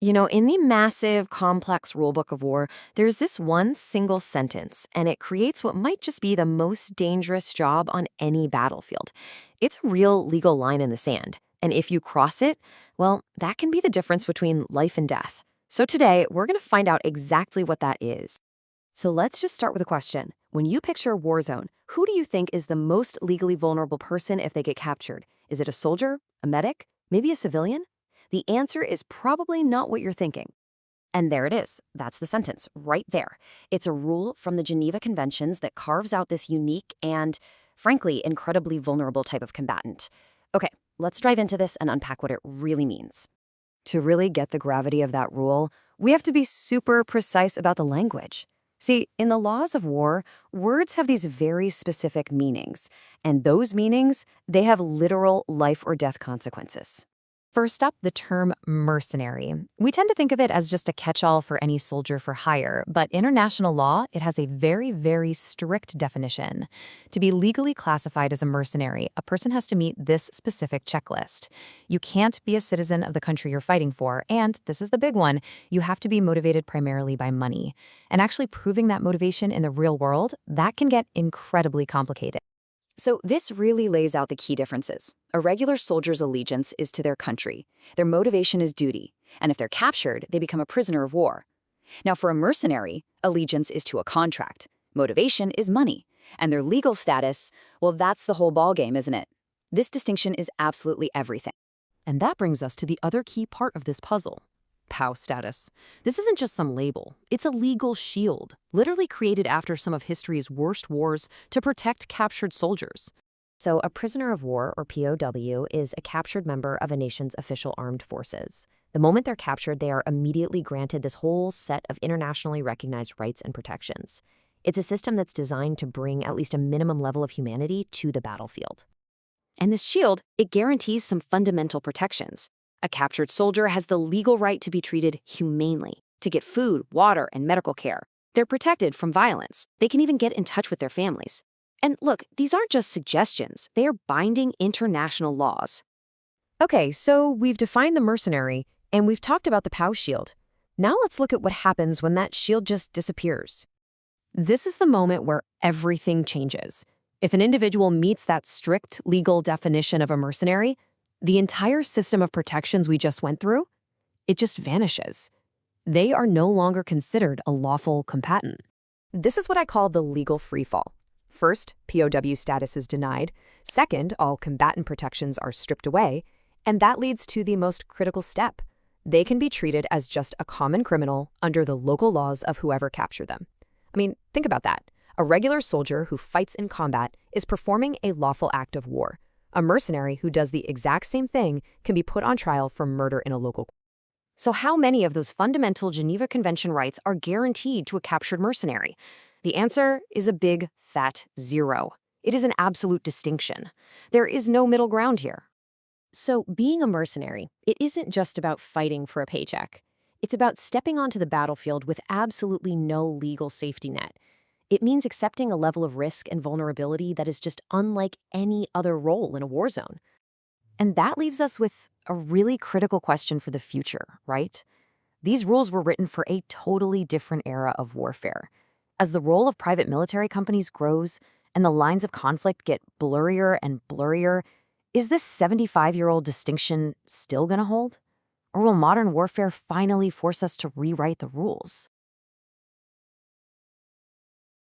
In the massive, complex rulebook of war, there's this one single sentence, and it creates what might just be the most dangerous job on any battlefield. It's a real legal line in the sand, and if you cross it, well, that can be the difference between life and death. So today, we're going to find out exactly what that is. So let's just start with a question. When you picture Warzone, who do you think is the most legally vulnerable person if they get captured? Is it a soldier, a medic, maybe a civilian? The answer is probably not what you're thinking. And there it is. That's the sentence right there. It's a rule from the Geneva Conventions that carves out this unique and, frankly, incredibly vulnerable type of combatant. Okay, let's dive into this and unpack what it really means. To really get the gravity of that rule, we have to be super precise about the language. See, in the laws of war, words have these very specific meanings, and those meanings, they have literal life or death consequences. First up, the term mercenary. We tend to think of it as just a catch-all for any soldier for hire, but international law, it has a very, very strict definition. To be legally classified as a mercenary, a person has to meet this specific checklist. You can't be a citizen of the country you're fighting for, and this is the big one, you have to be motivated primarily by money. And actually proving that motivation in the real world, that can get incredibly complicated. So this really lays out the key differences. A regular soldier's allegiance is to their country. Their motivation is duty. And if they're captured, they become a prisoner of war. Now, for a mercenary, allegiance is to a contract. Motivation is money. And their legal status, well, that's the whole ballgame, isn't it? This distinction is absolutely everything. And that brings us to the other key part of this puzzle. POW status. This isn't just some label. It's a legal shield, literally created after some of history's worst wars to protect captured soldiers. So a prisoner of war, or POW, is a captured member of a nation's official armed forces. The moment they're captured, they are immediately granted this whole set of internationally recognized rights and protections. It's a system that's designed to bring at least a minimum level of humanity to the battlefield. And this shield, it guarantees some fundamental protections. A captured soldier has the legal right to be treated humanely, to get food, water, and medical care. They're protected from violence. They can even get in touch with their families. And look, these aren't just suggestions. They are binding international laws. Okay, so we've defined the mercenary, and we've talked about the POW shield. Now let's look at what happens when that shield just disappears. This is the moment where everything changes. If an individual meets that strict legal definition of a mercenary, the entire system of protections we just went through, it just vanishes. They are no longer considered a lawful combatant. This is what I call the legal freefall. First, POW status is denied. Second, all combatant protections are stripped away. And that leads to the most critical step. They can be treated as just a common criminal under the local laws of whoever captured them. I mean, think about that. A regular soldier who fights in combat is performing a lawful act of war. A mercenary who does the exact same thing can be put on trial for murder in a local court. So how many of those fundamental Geneva Convention rights are guaranteed to a captured mercenary? The answer is a big, fat zero. It is an absolute distinction. There is no middle ground here. So being a mercenary, it isn't just about fighting for a paycheck. It's about stepping onto the battlefield with absolutely no legal safety net. It means accepting a level of risk and vulnerability that is just unlike any other role in a war zone. And that leaves us with a really critical question for the future, right? These rules were written for a totally different era of warfare. As the role of private military companies grows and the lines of conflict get blurrier and blurrier, is this 75-year-old distinction still going to hold? Or will modern warfare finally force us to rewrite the rules?